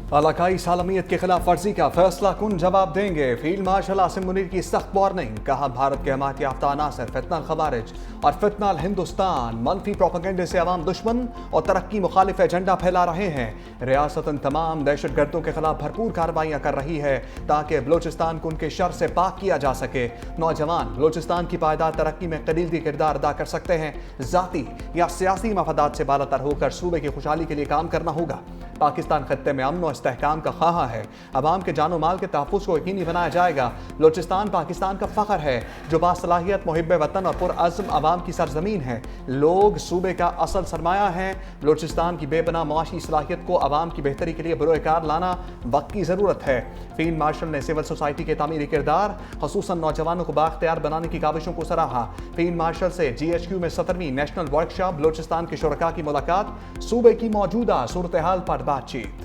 इलाकाई सालमियत की खिलाफ वर्जी का फैसला कुन जवाब देंगे। फील्ड मार्शल आसिम मुनीर की सख्त वार्निंग। कहा, भारत के हमायत याफ्ता अनासर फितनल खवारिज और फितनल हिंदुस्तान मनफी प्रोपेगेंडे से अवाम दुश्मन और तरक्की मुखालिफ एजेंडा फैला रहे हैं। रियासतन तमाम दहशत गर्दों के खिलाफ भरपूर कार्रवाइयाँ कर रही है ताकि बलोचिस्तान को उनके शर से पाक किया जा सके। नौजवान बलोचिस्तान की पायदार तरक्की में कलीदी किरदार अदा कर सकते हैं। जाती या सियासी मफादात से बालातर होकर सूबे की खुशहाली के लिए काम करना होगा। पाकिस्तान खत्ते में अमन और इस्तेहकाम का ख्वाह है। अवाम के जानो माल के तहफ़्फ़ुज़ को यकीनी बनाया जाएगा। बलोचिस्तान पाकिस्तान का फ़ख्र है जो बासलाहियत मुहिब्ब वतन और पुरअज़्म अवाम की सरजमीन है। लोग सूबे का असल सरमाया है। बलोचिस्तान की बेपनाह मुआशी सलाहियत को अवाम की बेहतरी के लिए बरोकार लाना वक्त की ज़रूरत है। फील्ड मार्शल ने सिविल सोसाइटी के तामीरी किरदार खसूसन नौजवानों को बाख्तियार बनाने की काविशों को सराहा। फील्ड मार्शल से GHQ में 17वीं नेशनल वर्कशॉप बलोचिस्तान के शुरका की मुलाकात। सूबे की मौजूदा सूरत हाल पर बातचीत।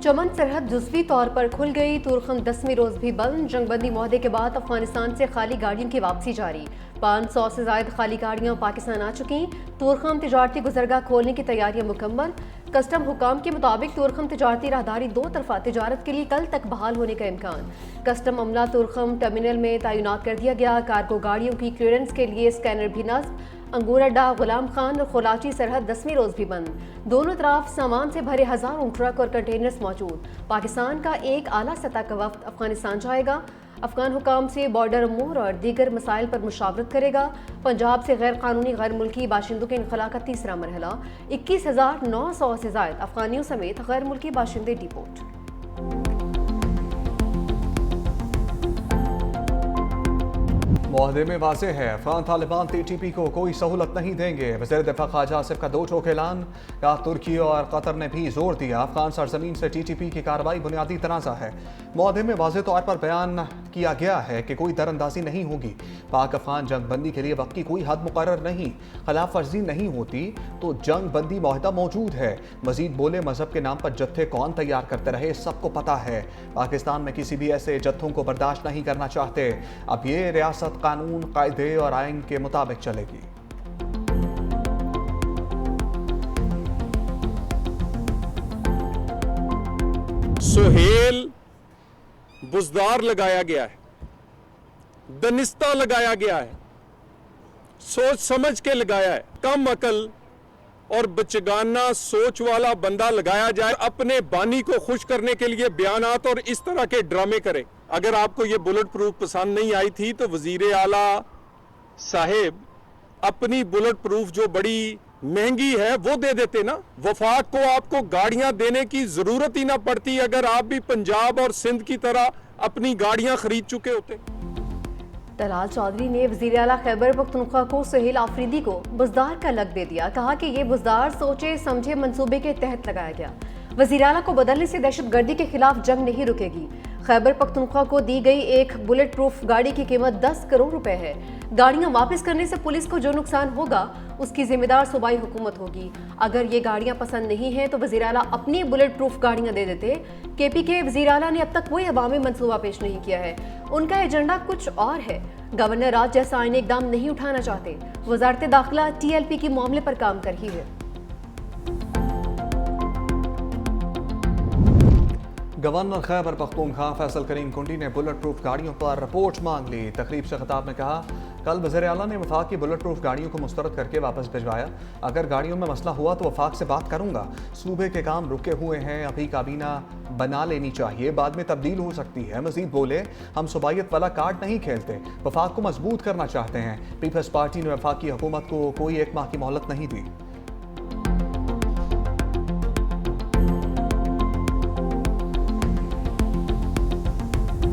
चमन सरहद जुज़वी तौर पर खुल गई। तुरखम 10वीं रोज भी बंद। जंगबंदी मुआहदे के बाद अफगानिस्तान से खाली गाड़ियों की वापसी जारी। 500 से ज्यादा खाली गाड़ियां पाकिस्तान आ चुकी। तुरखम तिजारती गुजरगाह खोलने की तैयारियां मुकम्मल। कस्टम हुकाम के मुताबिक तुरखम तिजारती राहदारी 2 तरफा तिजारत के लिए कल तक बहाल होने का इम्कान। कस्टम अमला तुरखम टर्मिनल में तैनात कर दिया गया। कार्गो गाड़ियों की क्लियरेंस के लिए स्कैनर भी नस्ब। अंगूर अड्डा, गुलाम खान और खोलाची सरहद 10वीं रोज भी बंद। दोनों तरफ सामान से भरे हजारों ट्रक और कंटेनर्स मौजूद। पाकिस्तान का एक आला सतह का वफ्द अफगानिस्तान जाएगा। अफगान हुकाम से बॉर्डर अमूर और दीगर मसाइल पर मुशावरत करेगा। पंजाब से गैर कानूनी गैर मुल्की बाशिंदों के इनखला का तीसरा मरहला। 21,900 से ज्यादा अफगानियों समेत गैर मुल्की बाशिंदे डिपोर्ट। मुआहदे में वाज़ेह है, अफगान तालिबान TTP को कोई सहूलत नहीं देंगे। वज़ीर दिफा ख्वाजा आसिफ का 2 टोक ऐलान। कहा, तुर्की और कतर ने भी जोर दिया अफगान सरजमीन से TTP की कार्रवाई बुनियादी तनाज़ा है। मुआहदे में वाज़ेह तौर पर बयान किया गया है कि कोई दरअंदाजी नहीं होगी। पाक अफगान जंग बंदी के लिए वक्त की कोई हद मुकर्रर नहीं। खिलाफ वर्जी नहीं होती तो जंग बंदी मुआहदा मौजूद है। मजीद बोले, मजहब के नाम पर जत्थे कौन तैयार करते रहे सबको पता है। पाकिस्तान में किसी भी ऐसे जत्थों को बर्दाश्त नहीं करना चाहते। अब ये रियासत कानून, कायदे और आइन के मुताबिक चलेगी। सुहेल बुजदार लगाया गया है, दनिस्ता लगाया गया है, सोच समझ के लगाया है। कम अकल और बचगाना सोच वाला बंदा लगाया जाए अपने बानी को खुश करने के लिए बयानात और इस तरह के ड्रामे करे। अगर आपको ये बुलेट प्रूफ पसंद नहीं आई थी तो वजीर आला साहेब अपनी बुलेट प्रूफ जो बड़ी महंगी है वो दे देते ना। वफाक को आपको गाड़ियां देने की जरूरत ही ना पड़ती अगर आप भी पंजाब और सिंध की तरह अपनी गाड़ियां खरीद चुके होते। तलाल चौधरी ने वज़ीर आला खैबर पख्तूनख्वा को सुहेल आफरीदी को बुजदार का लक़ब दे दिया। कहा कि ये बुजदार सोचे समझे मंसूबे के तहत लगाया गया। वज़ीर आला को बदलने से दहशतगर्दी के खिलाफ जंग नहीं रुकेगी। खैबर पख्तूनख्वा को दी गई एक बुलेट प्रूफ गाड़ी की कीमत 10 करोड़ रुपए है। गाड़ियां वापस करने से पुलिस को जो नुकसान होगा उसकी जिम्मेदार सूबाई हुकूमत होगी। अगर ये गाड़ियां पसंद नहीं है तो वज़ीर आला अपनी बुलेट प्रूफ गाड़ियां दे देते। KP के वज़ीर आला ने अब तक कोई अवामी मंसूबा पेश नहीं किया है। उनका एजेंडा कुछ और है। गवर्नर राज जैसा आईनी इकदाम नहीं उठाना चाहते। वजारत दाखिला TLP के मामले पर काम कर रही है। गवर्नर खैबर पख्तूनख्वा फैसल करीम कुंडी ने बुलेट प्रूफ गाड़ियों पर रिपोर्ट मांग ली। तकरीब से खिताब में कहा, कल वज़ीर आला ने वफाक की बुलेट प्रूफ गाड़ियों को मुस्तरद करके वापस भिजवाया। अगर गाड़ियों में मसला हुआ तो वफाक से बात करूंगा। सूबे के काम रुके हुए हैं, अभी काबीना बना लेनी चाहिए, बाद में तब्दील हो सकती है। मजीद बोले, हम सूबाइयत वाला कार्ड नहीं खेलते, वफाक को मजबूत करना चाहते हैं। पीपल्स पार्टी ने वफाक की हुकूमत को कोई 1 माह की मोहलत नहीं दी।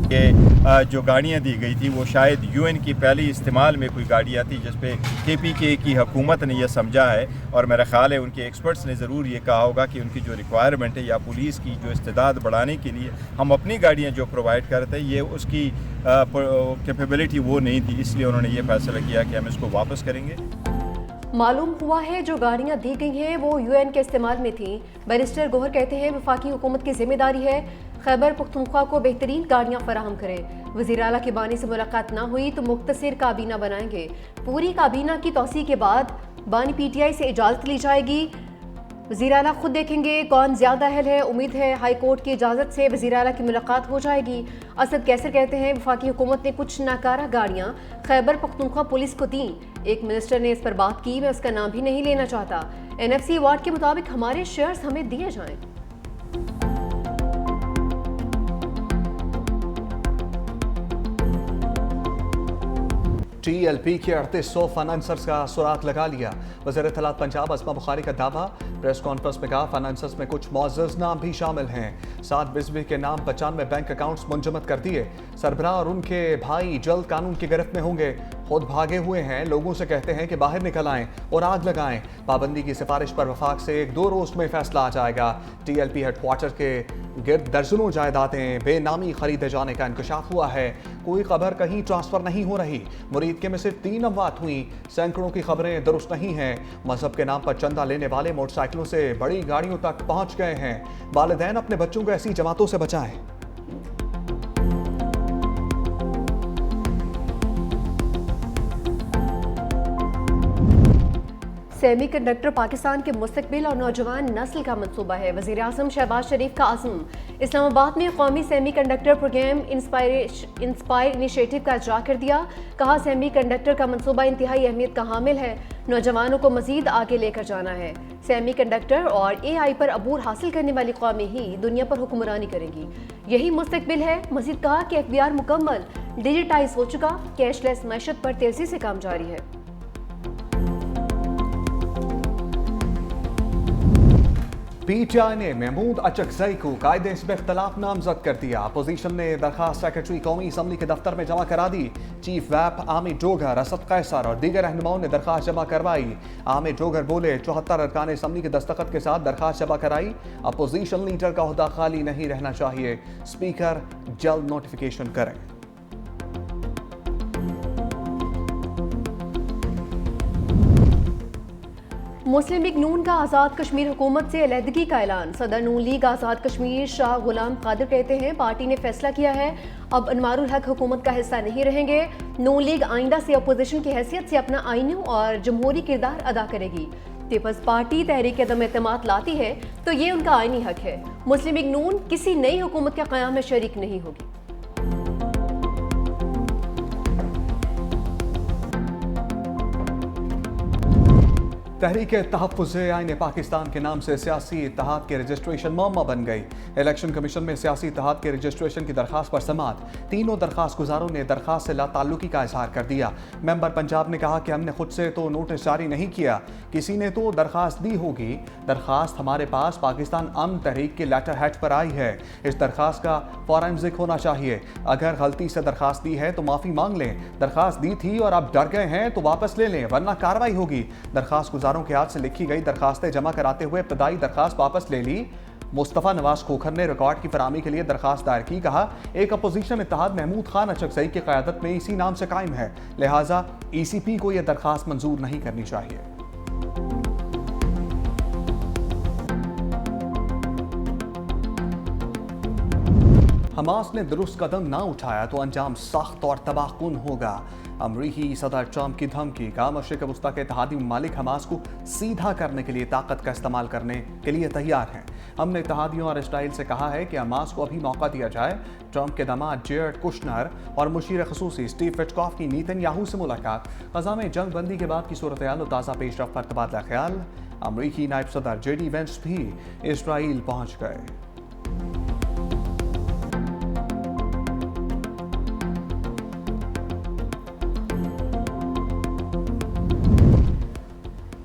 कि जो गाड़ियाँ दी गई थी वो शायद UN की पहली इस्तेमाल में कोई गाड़ियाँ थी जिस पे KPK की हुकूमत ने यह समझा है। और मेरा ख्याल है उनके एक्सपर्ट्स ने ज़रूर ये कहा होगा कि उनकी जो रिक्वायरमेंट है या पुलिस की जो इस्तेदाद बढ़ाने के लिए हम अपनी गाड़ियाँ जो प्रोवाइड करते हैं ये उसकी कैपेबिलिटी वो नहीं थी, इसलिए उन्होंने ये फैसला किया कि हम इसको वापस करेंगे। मालूम हुआ है जो गाड़ियां दी गई हैं वो UN के इस्तेमाल में थी। बैरिस्टर गोहर कहते हैं वफाकी हुकूमत की जिम्मेदारी है खैबर पख्तूनख्वा को बेहतरीन गाड़ियां फराहम करें। वज़ीर आला की बानी से मुलाकात ना हुई तो मुख्तसर काबीना बनाएंगे। पूरी काबीना की तौसी के बाद बानी PTI से इजाज़त ली जाएगी। वज़ीर आला खुद देखेंगे कौन ज़्यादा अहल है। उम्मीद है हाई कोर्ट की इजाज़त से वज़ीर आला की मुलाकात हो जाएगी। असद कैसर कहते हैं वफाकी हुकूमत ने कुछ नाकारा गाड़ियाँ खैबर पख्तूनख्वा पुलिस को दी। एक मिनिस्टर ने इस पर बात की, मैं उसका नाम भी नहीं लेना चाहता। NFC अवार्ड के मुताबिक हमारे शेयर्स हमें दिए जाएं। TLP के 3800 फाइनेंसर्स का सुराग लगा लिया। वज़ीर इत्तलात पंजाब अस्मा बुखारी का दावा। प्रेस कॉन्फ्रेंस में कहा फाइनेंसर्स में कुछ मौजूद नाम भी शामिल हैं। 7 बिजली के नाम 95 बैंक अकाउंट्स मुंजमद कर दिए। सरबराह और उनके भाई जल्द कानून की गिरफ्त में होंगे। खुद भागे हुए हैं, लोगों से कहते हैं कि बाहर निकल आएं और आग लगाएं। पाबंदी की सिफारिश पर वफाक से 1-2 रोज में फैसला आ जाएगा। TLP हेडक्वार्टर के गिर्द दर्जनों जायदादें बेनामी खरीदे जाने का इंकशाफ हुआ है। कोई खबर कहीं ट्रांसफर नहीं हो रही। मुरीद के में सिर्फ 3 अमवात हुई। सैकड़ों की खबरें दुरुस्त नहीं हैं। मजहब के नाम पर चंदा लेने वाले मोटरसाइकिलों से बड़ी गाड़ियों तक पहुंच गए हैं। वालिदैन अपने बच्चों को ऐसी जमातों से बचाएं। सेमीकंडक्टर पाकिस्तान के मुस्तकबिल और नौजवान नस्ल का मंसूबा है। वज़ीर आज़म शहबाज शरीफ का आज़म। इस्लामाबाद में कौमी सेमीकंडक्टर प्रोग्राम इंस्पायर इनिशिएटिव का इजरा कर दिया। कहा सेमीकंडक्टर का मंसूबा इंतहाई अहमियत का हामिल है। नौजवानों को मजीद आगे लेकर जाना है। सेमीकंडक्टर और AI पर अबूर हासिल करने वाली कौमें ही दुनिया पर हुक्मरानी करेंगी। यही मुस्तकबिल है। मजीद कहा कि FBR मुकम्मल डिजिटाइज हो चुका। कैशलेस मैशत पर तेजी से काम जारी है। PTI ने महमूद अचकजई को कायदे हिस्ब इख्तलाफ नामजद कर दिया। अपोजिशन ने दरखास्त सेक्रेटरी कौमी असम्बली के दफ्तर में जमा करा दी। चीफ व्हिप आमिर जोगर, असद कैसर और दीगर रहनुमाओं ने दरखास्त जमा करवाई। आमिर जोगर बोले 74 अरकान असम्बली के दस्तखत के साथ दरखास्त जमा कराई। अपोजिशन लीडर का ओहदा खाली नहीं रहना चाहिए। स्पीकर जल्द नोटिफिकेशन करें। मुस्लिम लीग नून का आज़ाद कश्मीर हुकूमत से अलहदगी का ऐलान। सदर नून लीग आज़ाद कश्मीर शाह गुलाम कादिर कहते हैं पार्टी ने फैसला किया है अब अनवारुल हक हुकूमत का हिस्सा नहीं रहेंगे। नून लीग आइंदा से अपोजिशन की हैसियत से अपना आईनी और जमहूरी किरदार अदा करेगी। पीपल्स पार्टी तहरीक अदम एतमाद लाती है तो ये उनका आईनी हक है। मुस्लिम लीग नून किसी नई हुकूमत के क़याम में शरीक नहीं होगी। तहरीक तहफ़्फ़ुज़ आईन पाकिस्तान के नाम से सियासी इत्तेहाद के रजिस्ट्रेशन मौमा बन गई। इलेक्शन कमीशन में सियासी इत्तेहाद के रजिस्ट्रेशन की दरखास्त पर समात। तीनों दरखास्त गुजारों ने दरखास्त से लाताल्लुकी का इजहार कर दिया। मेंबर पंजाब ने कहा कि हमने खुद से तो नोटिस जारी नहीं किया, किसी ने तो दरखास्त दी होगी। दरखास्त हमारे पास पाकिस्तान अमन तहरीक के लेटर हेड पर आई है। इस दरखास्त का फौरन ज़िक्र होना चाहिए। अगर गलती से दरखास्त दी है तो माफ़ी मांग लें। दरखास्त दी थी और अब डर गए हैं तो वापस ले लें, वरना कार्रवाई होगी। दरखास्त गुजारों के हाथ से लिखी गई दरखास्तें जमा कराते हुए इब्तदाई दरखास्त वापस ले ली। मुस्तफ़ा नवाज खोखर ने रिकॉर्ड की फराहमी के लिए दरखास्त दायर की। कहा एक अपोजिशन इत्तेहाद महमूद खान अचकजई की क़यादत में इसी नाम से कायम है, लिहाजा ECP को यह दरखास्त मंजूर नहीं करनी चाहिए। हमास ने दुरुस्त कदम ना उठाया तो अंजाम सख्त और तबाहकुन होगा। अमरीकी सदर ट्रंप की धमकी। कहा मशरिक़ वस्ता के इत्तेहादी ममालिक हमास को सीधा करने के लिए ताकत का इस्तेमाल करने के लिए तैयार हैं। हमने इत्तेहादियों और इसराइल से कहा है कि हमास को अभी मौका दिया जाए। ट्रंप के दामाद जेरेड कुशनर और मुशीर खसूसी स्टीव विटकॉफ की नेतन्याहू से मुलाकात। ग़ज़ा में जंग बंदी के बाद की सूरत-ए-हाल और ताज़ा पेशरफ्त पर तबादला ख्याल। अमरीकी नायब सदर JD वेंस भी इसराइल पहुँच गए।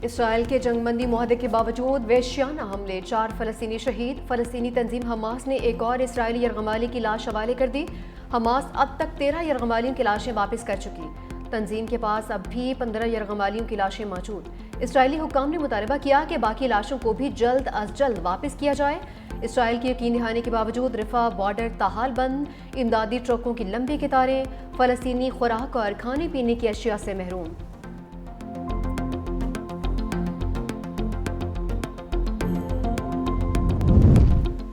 इसराइल के जंगबंदी मुआहदे के बावजूद वहशियाना हमले, 4 फ़लस्तीनी शहीद। फ़लस्तीनी तंजीम हमास ने एक और इसराइली यरगमाली की लाश हवाले कर दी। हमास अब तक 13 यरगमालियों की लाशें वापस कर चुकी। तंजीम के पास अब भी 15 यरगमालियों की लाशें मौजूद। इसराइली हुक्काम ने मुतालबा किया कि बाकी लाशों को भी जल्द अज जल्द वापस किया जाए। इसराइल की यकीन दहानी के बावजूद रफा बॉर्डर ताहाल बंद, इमदादी ट्रकों की लंबी कतारें, फ़लस्तीनी खुराक और खाने पीने की अशिया से महरूम।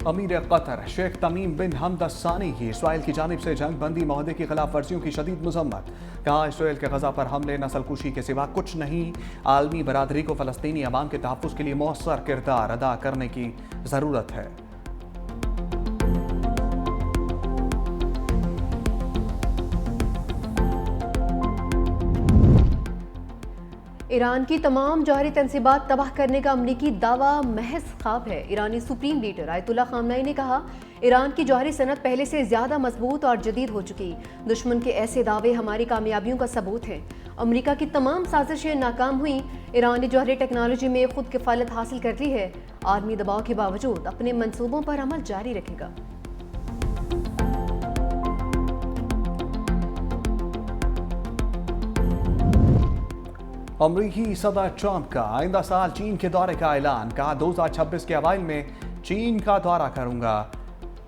अमीर कतर शेख तमीम बिन हमद सानी की इसराइल की जानिब से जंग बंदी माहदे की खिलाफ वर्जियों की शदीद मजम्मत। कहा इसराइल के गजा पर हमले नस्लकुशी के सिवा कुछ नहीं। आलमी बरादरी को फ़लस्तीनी अवाम के तहफ़्फ़ुज़ के लिए मौसर किरदार अदा करने की ज़रूरत है। ईरान की तमाम जौहरी तनसीबात तबाह करने का अमरीकी दावा महज ख्वाब है। ईरानी सुप्रीम लीडर आयतुल्ला खामनई ने कहा, ईरान की जौहरी सनत पहले से ज़्यादा मजबूत और जदीद हो चुकी। दुश्मन के ऐसे दावे हमारी कामयाबियों का सबूत हैं। अमरीका की तमाम साजिशें नाकाम हुई। ईरान ने जौहरी टेक्नोलॉजी में खुद किफ़ालत हासिल कर ली है। आर्मी दबाव के बावजूद अपने मंसूबों पर अमल जारी रखेगा। अमरीकी सदर ट्रंप का आइंदा साल चीन के दौरे का ऐलान। कहा 2026 के अवाइल में चीन का दौरा करूंगा।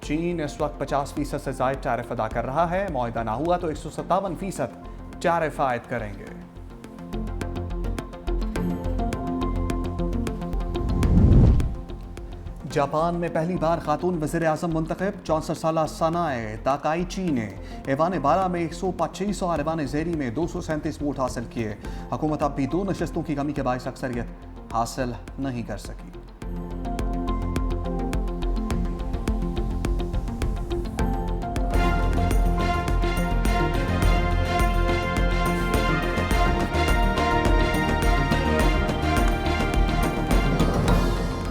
चीन इस वक्त 50% से ज़ायद टैरिफ अदा कर रहा है। मुआहदा ना हुआ तो 157% टैरिफ आयद करेंगे। जापान में पहली बार खातून वज़ीर आज़म मुंतखब। 64 साला सनाए ताकाइची ने ऐवान बाला में 125 और ऐवान ज़ेरी में 237 वोट हासिल किए। हुकूमत अब भी 2 नशस्तों की कमी के बायस अक्सरियत हासिल नहीं कर सकी।